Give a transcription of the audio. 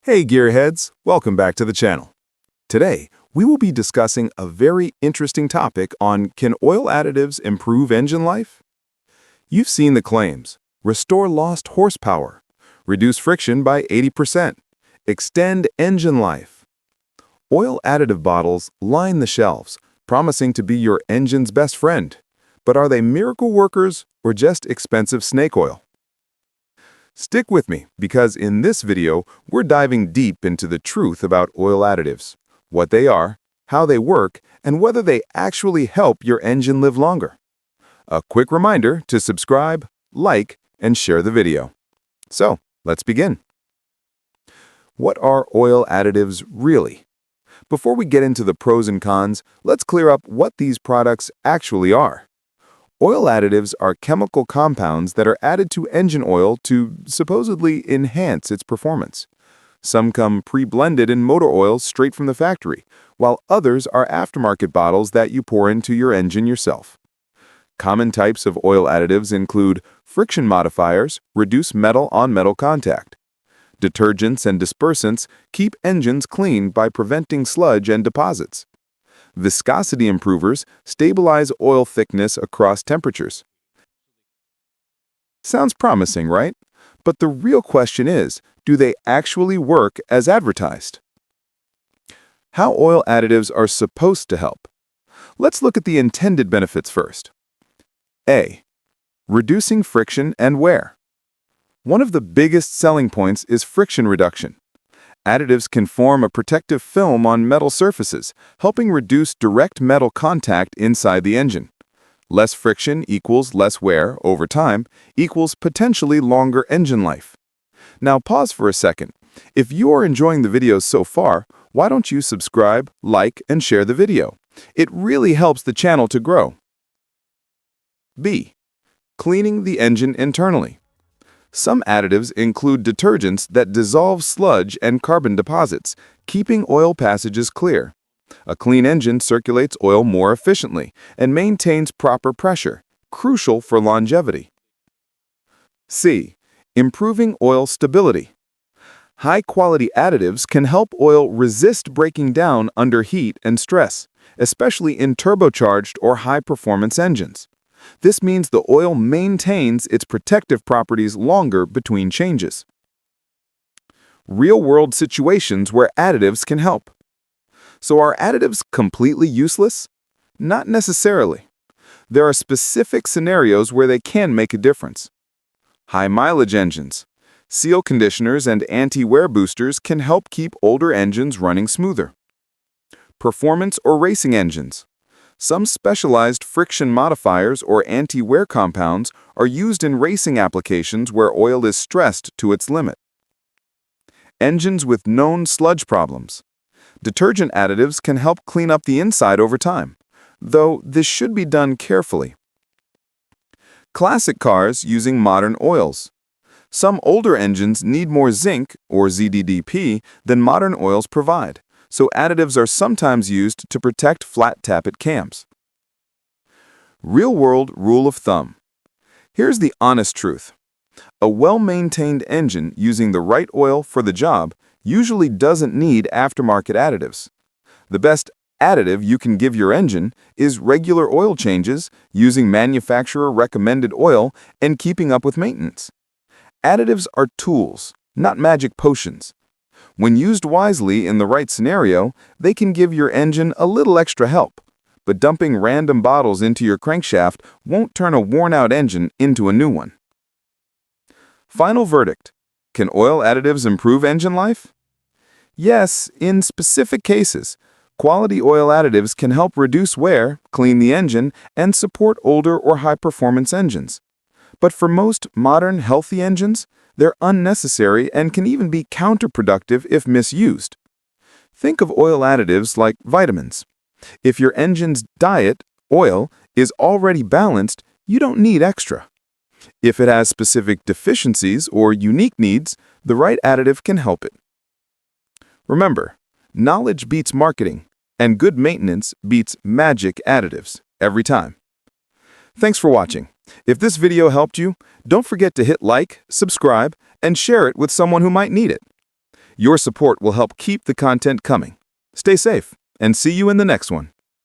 Hey gearheads, welcome back to the channel. Today, we will be discussing a very interesting topic on can oil additives improve engine life? You've seen the claims: restore lost horsepower, reduce friction by 80%, extend engine life. Oil additive bottles line the shelves, promising to be your engine's best friend. But are they miracle workers or just expensive snake oil? Stick with me, because in this video, we're diving deep into the truth about oil additives, what they are, how they work, and whether they actually help your engine live longer. A quick reminder to subscribe, like, and share the video. So, let's begin. What are oil additives really? Before we get into the pros and cons, let's clear up what these products actually are. Oil additives are chemical compounds that are added to engine oil to supposedly enhance its performance. Some come pre-blended in motor oils straight from the factory, while others are aftermarket bottles that you pour into your engine yourself. Common types of oil additives include friction modifiers, reduce metal-on-metal contact. Detergents and dispersants keep engines clean by preventing sludge and deposits. Viscosity improvers stabilize oil thickness across temperatures. Sounds promising, right? But the real question is, do they actually work as advertised? How oil additives are supposed to help? Let's look at the intended benefits first. A. Reducing friction and wear. One of the biggest selling points is friction reduction. Additives can form a protective film on metal surfaces, helping reduce direct metal contact inside the engine. Less friction equals less wear over time equals potentially longer engine life. Now pause for a second. If you are enjoying the videos so far, why don't you subscribe, like, and share the video? It really helps the channel to grow. B. Cleaning the engine internally. Some additives include detergents that dissolve sludge and carbon deposits, keeping oil passages clear. A clean engine circulates oil more efficiently and maintains proper pressure, crucial for longevity. C. Improving oil stability. High-quality additives can help oil resist breaking down under heat and stress, especially in turbocharged or high-performance engines. This means the oil maintains its protective properties longer between changes. Real-world situations where additives can help. So are additives completely useless? Not necessarily. There are specific scenarios where they can make a difference. High-mileage engines. Seal conditioners and anti-wear boosters can help keep older engines running smoother. Performance or racing engines. Some specialized friction modifiers or anti-wear compounds are used in racing applications where oil is stressed to its limit. Engines with known sludge problems. Detergent additives can help clean up the inside over time, though this should be done carefully. Classic cars using modern oils. Some older engines need more zinc, or ZDDP, than modern oils provide, so additives are sometimes used to protect flat tappet cams. Real-world rule of thumb. Here's the honest truth. A well-maintained engine using the right oil for the job usually doesn't need aftermarket additives. The best additive you can give your engine is regular oil changes, using manufacturer-recommended oil, and keeping up with maintenance. Additives are tools, not magic potions. When used wisely in the right scenario, they can give your engine a little extra help, but dumping random bottles into your crankshaft won't turn a worn-out engine into a new one. Final verdict: can oil additives improve engine life? Yes, in specific cases. Quality oil additives can help reduce wear, clean the engine, and support older or high-performance engines. But for most modern, healthy engines, they're unnecessary and can even be counterproductive if misused. Think of oil additives like vitamins. If your engine's diet, oil, is already balanced, you don't need extra. If it has specific deficiencies or unique needs, the right additive can help it. Remember, knowledge beats marketing, and good maintenance beats magic additives every time. Thanks for watching. If this video helped you, don't forget to hit like, subscribe, and share it with someone who might need it. Your support will help keep the content coming. Stay safe, and see you in the next one.